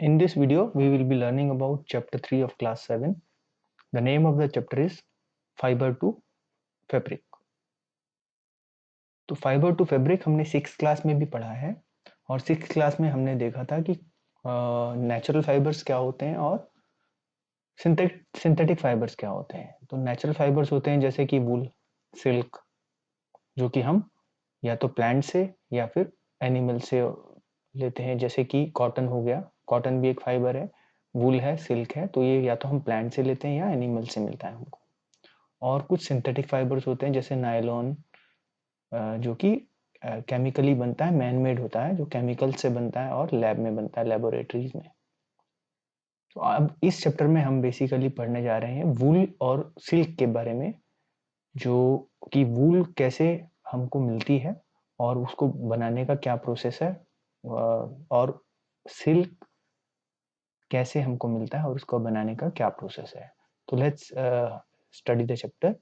In this video, we will be learning about chapter 3 of class 7. The name of the chapter is Fiber to Fabric. तो fibre to fabric हमने 6th class में भी पढ़ा है और 6th class में हमने देखा था कि नेचुरल फाइबर्स क्या होते हैं और सिंथेटिक फाइबर्स क्या होते हैं। तो नेचुरल फाइबर्स होते हैं जैसे कि वूल, सिल्क, जो कि हम या तो प्लांट से या फिर एनिमल से लेते हैं, जैसे कि कॉटन हो गया। कॉटन भी एक फाइबर है, वूल है, सिल्क है, तो ये या तो हम प्लांट से लेते हैं या एनिमल से मिलता है हमको। और कुछ सिंथेटिक फाइबर्स होते हैं जैसे नायलॉन, जो कि केमिकली बनता है, मैन मेड होता है, जो केमिकल से बनता है और लैब में बनता है, लेबोरेटरीज में। तो अब इस चैप्टर में हम बेसिकली पढ़ने जा रहे हैं वूल और सिल्क के बारे में, जो कि वूल कैसे हमको मिलती है और उसको बनाने का क्या प्रोसेस है, और सिल्क कैसे हमको मिलता है और उसको बनाने का क्या प्रोसेस है। तो let's study the chapter.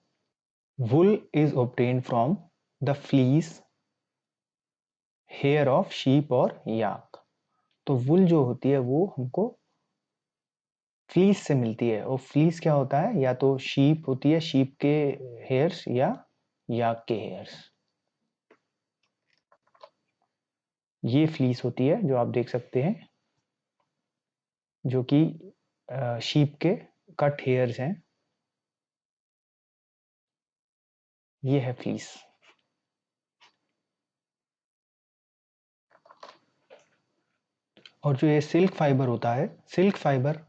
Wool is obtained from the fleece, hair of sheep और याक। तो वूल जो होती है वो हमको फ्लीस से मिलती है। और फ्लीस क्या होता है? या तो शीप होती है, शीप के हेयर्स, या याक के हेयर्स। ये फ्लीस होती है जो आप देख सकते हैं, जो कि शीप के कट हेयर्स हैं। ये है फ्लीस। और जो ये सिल्क फाइबर होता है, silk fibre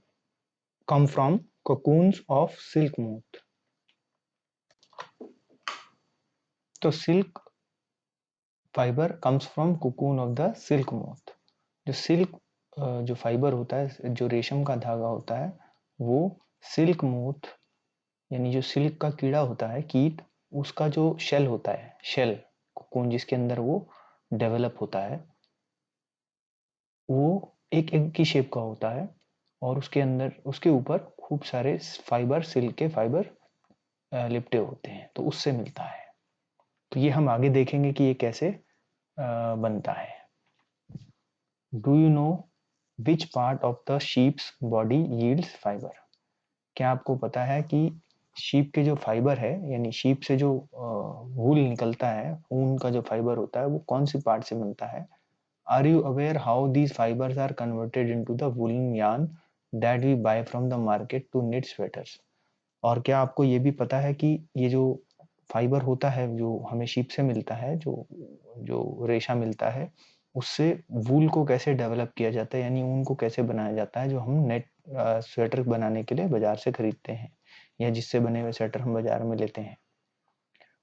come from cocoons of silk moth. तो silk fibre comes from cocoon of the silk moth. जो सिल्क जो फाइबर होता है, जो रेशम का धागा होता है, वो सिल्क मोथ यानी जो सिल्क का कीड़ा होता है, कीट, उसका जो शेल होता है, शेल कोकून जिसके अंदर वो डेवलप होता है, वो एक एग की शेप का होता है और उसके अंदर, उसके ऊपर खूब सारे फाइबर, सिल्क के फाइबर लिपटे होते हैं, तो उससे मिलता है। तो ये हम आगे देखेंगे कि ये कैसे बनता है। Do you know which part of the sheeps body yields fibre? क्या आपको पता है कि शीप के जो फाइबर है, यानी शीप से जो वूल निकलता है, ऊन का जो फाइबर होता है, वो कौन सी पार्ट से बनता है? Are you aware how these fibres are converted into the woollen yarn that we buy from the market to knit sweaters? और क्या आपको ये भी पता है कि ये जो फाइबर होता है, जो हमें शीप से मिलता है, जो जो रेशा मिलता है, उससे वूल को कैसे डेवलप किया जाता है, यानी ऊन को कैसे बनाया जाता है, जो हम नेट स्वेटर बनाने के लिए बाजार से खरीदते हैं, या जिससे बने हुए स्वेटर हम बाजार में लेते हैं।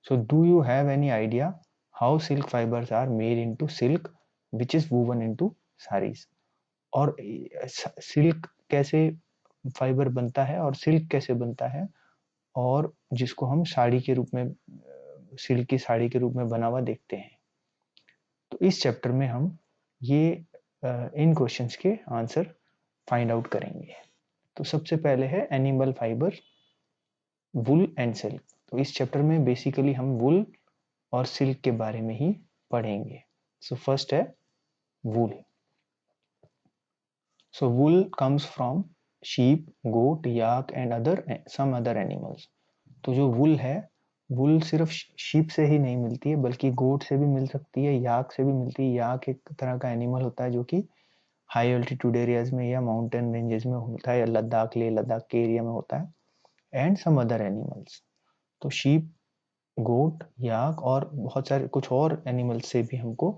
So do you have any idea how silk fibres are made into silk which is woven into saris? और सिल्क कैसे फाइबर बनता है और सिल्क कैसे बनता है, और जिसको हम साड़ी के रूप में, सिल्क की साड़ी के रूप में बना हुआ देखते हैं। तो इस चैप्टर में हम ये इन क्वेश्चंस के आंसर फाइंड आउट करेंगे। तो सबसे पहले है animal fibre, wool and silk. तो इस चैप्टर में बेसिकली हम वुल और सिल्क के बारे में ही पढ़ेंगे। सो फर्स्ट है wool. So wool comes from sheep, goat, yak and some other animals. तो जो वुल है, वुल सिर्फ शीप से ही नहीं मिलती है, बल्कि गोट से भी मिल सकती है, याक से भी मिलती है। याक एक तरह का एनिमल होता है जो कि हाई अल्टीट्यूड एरियाज में या माउंटेन रेंजेस में होता है, या लद्दाख, ले लद्दाख के एरिया में होता है, एंड सम अदर एनिमल्स। तो शीप, गोट, याक और बहुत सारे कुछ और एनिमल्स से भी हमको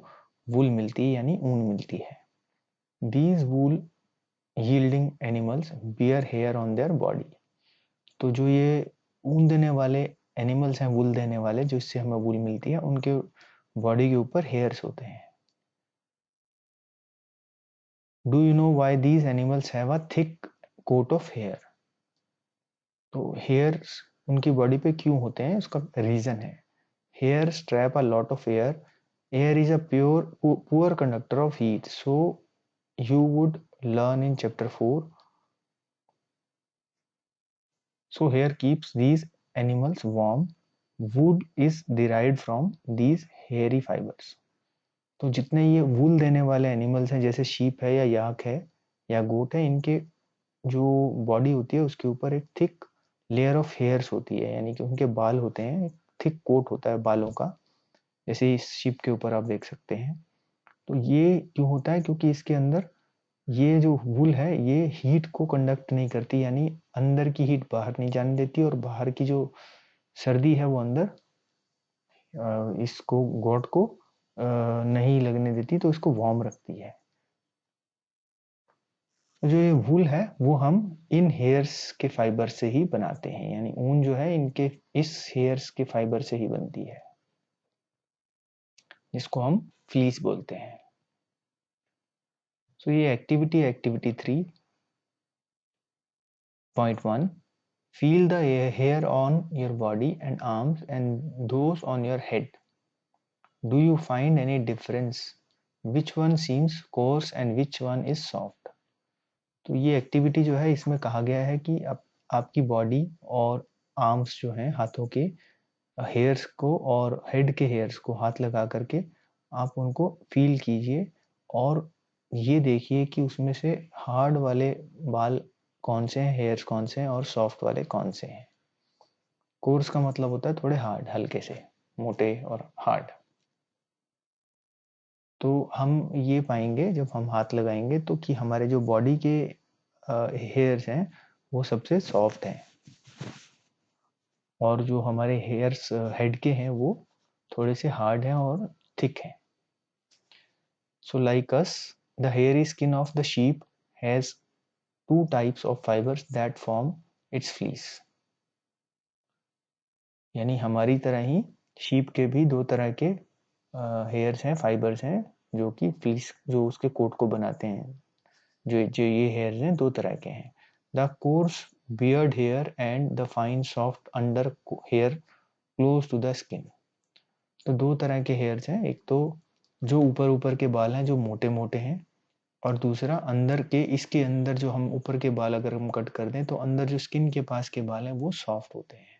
वुल मिलती है, यानी ऊन मिलती है। These wool yielding animals bear hair on their body. तो जो ये ऊन देने वाले एनिमल्स हैं, वुल देने वाले, जो इससे हमें वुल मिलती है, उनके बॉडी के ऊपर हेयर्स होते हैं। Do you know why these animals have a thick coat of hair? तो हेयर्स उनकी बॉडी पे क्यों होते हैं, उसका रीजन है, hair trap a lot of air, air is a poor conductor of heat, so you would learn in chapter 4. So hair keeps these animals warm. Wood is derived from these hairy fibers. तो जितने ये वूल देने वाले animals हैं, जैसे sheep है या याक है, या गोट है, इनके जो बॉडी होती है उसके ऊपर एक थिक लेयर ऑफ हेयर्स होती है, यानी कि उनके बाल होते हैं, एक थिक कोट होता है बालों का, जैसे इस शिप के ऊपर आप देख सकते हैं। तो ये क्यों होता है? क्योंकि इसके अंदर ये जो वूल है ये हीट को कंडक्ट नहीं करती, यानी अंदर की हीट बाहर नहीं जाने देती और बाहर की जो सर्दी है वो अंदर इसको गोट को नहीं लगने देती, तो इसको वार्म रखती है। जो ये वूल है वो हम इन हेयर्स के फाइबर से ही बनाते हैं, यानी ऊन जो है इनके इस हेयर्स के फाइबर से ही बनती है, जिसको हम फ्लीस बोलते हैं। सो ये activity 3.1, feel the hair on your body and arms and those on your head. Do you find any difference? Which one seems coarse and which one is soft? तो ये एक्टिविटी जो है इसमें कहा गया है कि आपकी बॉडी और आर्म्स जो हैं, हाथों के हेयर्स को और हेड के हेयर्स को हाथ लगा करके आप उनको फील कीजिए और ये देखिए कि उसमें से हार्ड वाले बाल कौन से हैं, हेयर्स कौन से हैं और सॉफ्ट वाले कौन से हैं। कोर्स का मतलब होता है थोड़े हार्ड, हल्के से, मोटे और हार्ड। तो हम ये पाएंगे जब हम हाथ लगाएंगे तो कि हमारे जो बॉडी के हेयर्स हैं वो सबसे सॉफ्ट हैं और जो हमारे हेयर्स हेड के हैं वो थोड़े से हार्ड हैं और थिक हैं। So like us, the hairy skin of the sheep has two types of fibers that form its fleece। यानी हमारी तरह ही शीप के भी दो तरह के हेयर्स हैं, फाइबर्स हैं, जो कि फ्लीस, जो उसके कोट को बनाते हैं। जो जो ये हेयर्स हैं दो तरह के हैं, the coarse beard hair and the fine soft under hair close to the skin. तो दो तरह के हेयर्स हैं, एक तो जो ऊपर ऊपर के बाल हैं जो मोटे मोटे हैं, और दूसरा अंदर के, इसके अंदर जो हम ऊपर के बाल अगर हम कट कर दें तो अंदर जो स्किन के पास के बाल हैं वो सॉफ्ट होते हैं।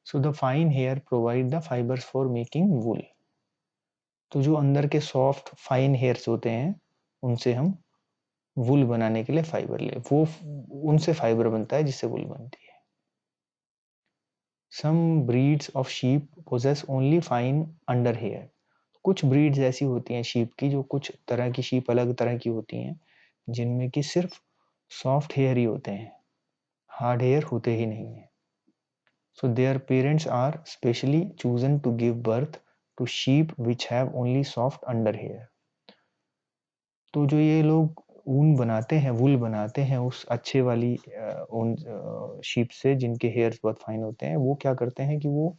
So the fine hair provide the fibres for making wool. तो जो अंदर के सॉफ्ट फाइन हेयर्स होते हैं उनसे हम वूल बनाने के लिए फाइबर ले, वो उनसे फाइबर बनता है जिससे वूल बनती है। Some breeds of sheep possess only fine under hair. कुछ ब्रीड्स ऐसी होती हैं शीप की, जो कुछ तरह की शीप अलग तरह की होती हैं जिनमें कि सिर्फ सॉफ्ट हेयर ही होते हैं, हार्ड हेयर होते ही नहीं है। So their parents are specially chosen to give birth to sheep which have only soft under hair. तो जो ये लोग ऊन बनाते हैं, वूल बनाते हैं उस अच्छे वाली ऊन शीप से जिनके हेयर्स बहुत फाइन होते हैं, वो क्या करते हैं कि वो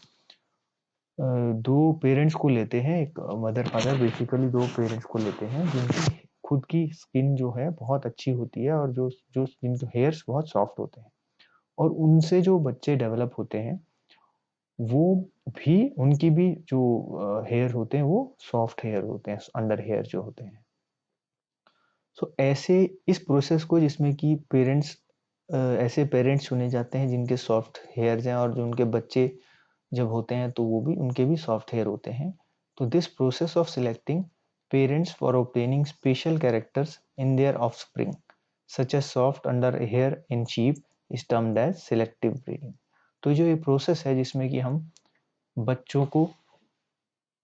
दो पेरेंट्स को लेते हैं, एक मदर फादर, बेसिकली दो पेरेंट्स को लेते हैं जिनकी खुद की स्किन जो है बहुत अच्छी होती है और जो जो जिनके हेयर्स बहुत सॉफ्ट होते हैं, और उनसे जो बच्चे डेवलप होते हैं वो भी, उनकी भी जो हेयर होते हैं वो सॉफ्ट हेयर होते हैं, अंडर हेयर जो होते हैं। सो ऐसे इस प्रोसेस को, जिसमें कि पेरेंट्स, ऐसे पेरेंट्स चुने जाते हैं जिनके सॉफ्ट हेयर्स हैं और जो उनके बच्चे जब होते हैं तो वो भी, उनके भी सॉफ्ट हेयर होते हैं। तो this process of selecting parents for obtaining special characters in their offspring such as soft under hair in sheep is termed as selective breeding. तो जो ये प्रोसेस है जिसमें कि हम बच्चों को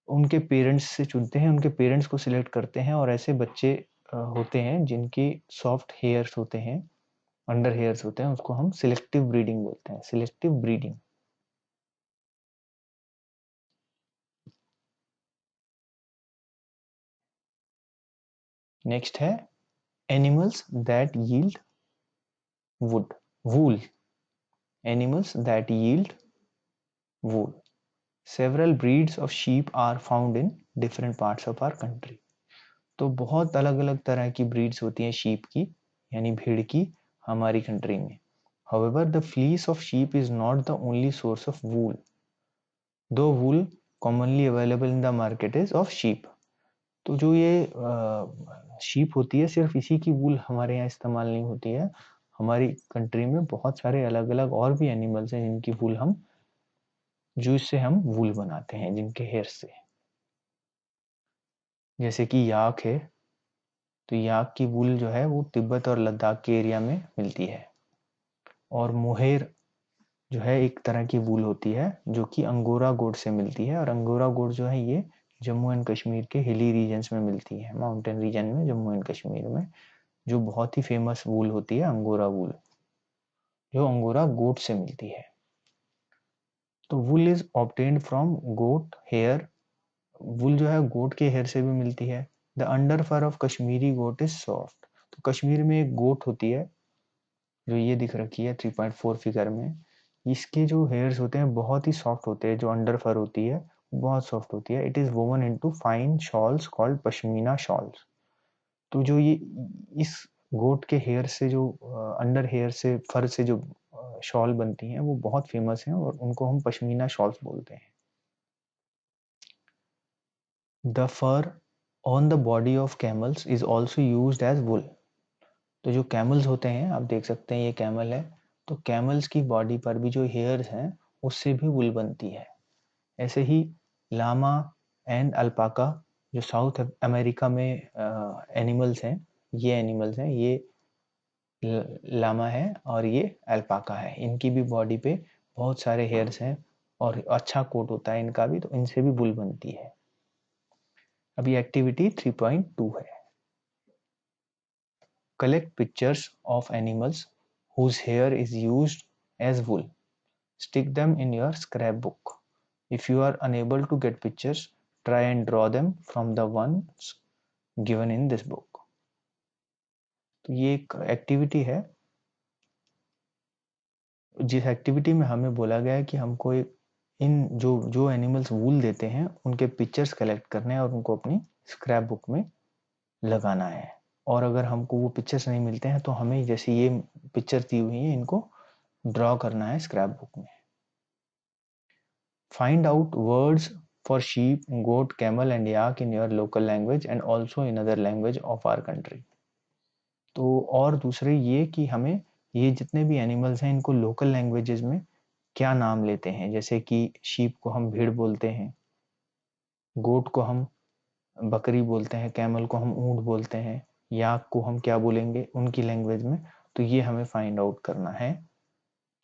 उनके पेरेंट्स से चुनते हैं, उनके पेरेंट्स को सिलेक्ट करते हैं और ऐसे बच्चे होते हैं जिनकी सॉफ्ट हेयर्स होते हैं, अंडर हेयर्स होते हैं, उसको हम सिलेक्टिव ब्रीडिंग बोलते हैं, सिलेक्टिव ब्रीडिंग। नेक्स्ट है animals that yield wood wool. Animals that yield wool, several breeds of sheep are found in different parts of our country. तो बहुत अलग अलग तरह की ब्रीड्स होती हैं शीप की, यानी भेड़ की, हमारी कंट्री में। However, the fleece of sheep is not the only source of wool, though wool commonly available in the market is of sheep। तो जो ये शीप होती है, सिर्फ इसी की वूल हमारे यहाँ इस्तेमाल नहीं होती है, हमारी कंट्री में बहुत सारे अलग अलग और भी एनिमल्स हैं जिनकी वूल हम, जो इससे हम वूल बनाते हैं जिनके हेयर से, जैसे कि याक है, तो याक की वूल जो है वो तिब्बत और लद्दाख के एरिया में मिलती है। और मोहेर जो है एक तरह की वूल होती है जो कि अंगोरा गोट से मिलती है, और अंगोरा गोट जो है ये जम्मू एंड कश्मीर के हिली रीजन्स में मिलती है, माउंटेन रीजन में जम्मू एंड कश्मीर में, जो बहुत ही फेमस वूल होती है अंगोरा वूल, जो अंगोरा गोट से मिलती है। तो wool is obtained from goat hair, wool जो है गोट के हेयर से भी मिलती है। The under fur of Kashmiri goat is soft, तो कश्मीर में एक गोट होती है जो ये दिख रखी है 3.4 फिगर में, इसके जो हेयर्स होते हैं बहुत ही सॉफ्ट होते हैं, जो अंडर फर होती है बहुत सॉफ्ट होती है। It is woven into fine shawls called pashmina shawls. तो जो ये इस गोट के हेयर से जो अंडर हेयर से फर से जो शॉल बनती हैं वो बहुत फेमस हैं और उनको हम पश्मीना शॉल्स बोलते हैं। The fur on the body of camels is also used as wool, तो जो कैमल्स होते हैं आप देख सकते हैं ये कैमल है, तो कैमल्स की बॉडी पर भी जो हेयर्स हैं उससे भी वुल बनती है। ऐसे ही लामा एंड अल्पाका जो साउथ अमेरिका में एनिमल्स हैं, ये एनिमल्स हैं, ये लामा है और ये अल्पाका है, इनकी भी बॉडी पे बहुत सारे हेयर्स हैं और अच्छा कोट होता है इनका भी, तो इनसे भी वुल बनती है। अभी एक्टिविटी 3.2 है। Collect pictures of animals whose hair is used as wool. Stick them in your scrapbook. If you are unable to get pictures, try and draw them from the ones given in this book. तो ये एक activity है जिस activity में हमें बोला गया है कि हमको इन जो जो एनिमल्स वूल देते हैं उनके पिक्चर्स कलेक्ट करने हैं और उनको अपनी स्क्रैप बुक में लगाना है। और अगर हमको वो पिक्चर्स नहीं मिलते हैं तो हमें जैसे ये पिक्चर दी हुई है इनको ड्रॉ करना है स्क्रैप बुक में। Find out words for sheep, goat, camel and yak in your local language and also in other language of our country. तो और दूसरे ये कि हमें ये जितने भी एनिमल्स हैं इनको लोकल लैंग्वेजेस में क्या नाम लेते हैं, जैसे कि शीप को हम भेड़ बोलते हैं, गोट को हम बकरी बोलते हैं, कैमल को हम ऊंट बोलते हैं, याक को हम क्या बोलेंगे उनकी लैंग्वेज में। तो ये हमें फाइंड आउट करना है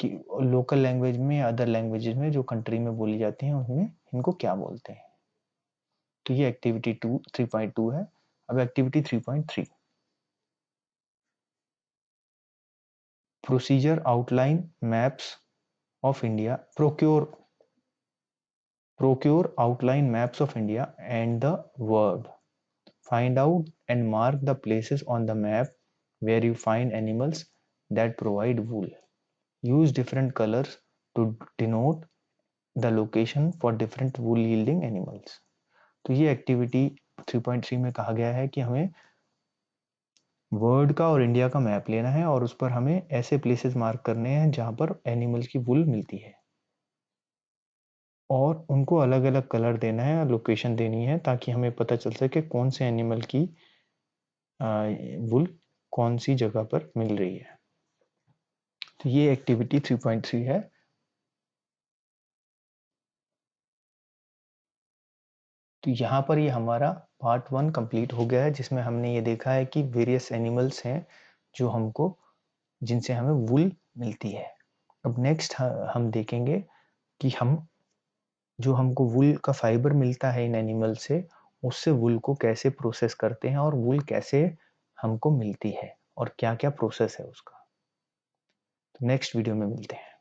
कि लोकल लैंग्वेज में या अदर लैंग्वेजेस में जो कंट्री में बोली जाती हैं उनमें इनको क्या बोलते हैं। तो ये एक्टिविटी 3.2 है। अब activity 3.3, procedure outline maps of India, procure outline maps of India and the world. Find out and mark the places on the map where you find animals that provide wool. Use different colors to denote the location for different wool yielding animals. तो ये activity 3.3 में कहा गया है कि हमें world का और इंडिया का मैप लेना है और उस पर हमें ऐसे प्लेसेस मार्क करने हैं जहां पर एनिमल्स की वुल मिलती है और उनको अलग अलग कलर देना है, लोकेशन देनी है, ताकि हमें पता चल सके कौन से एनिमल की वुल कौन सी जगह पर मिल रही है। तो ये एक्टिविटी 3.3 है। तो यहाँ पर ये हमारा पार्ट 1 कंप्लीट हो गया है, जिसमें हमने ये देखा है कि वेरियस एनिमल्स हैं जो हमको जिनसे हमें वुल मिलती है। अब नेक्स्ट हम देखेंगे कि हम जो हमको वुल का फाइबर मिलता है इन एनिमल से, उससे वुल को कैसे प्रोसेस करते हैं और वुल कैसे हमको मिलती है और क्या क्या प्रोसेस है उसका। तो नेक्स्ट वीडियो में मिलते हैं।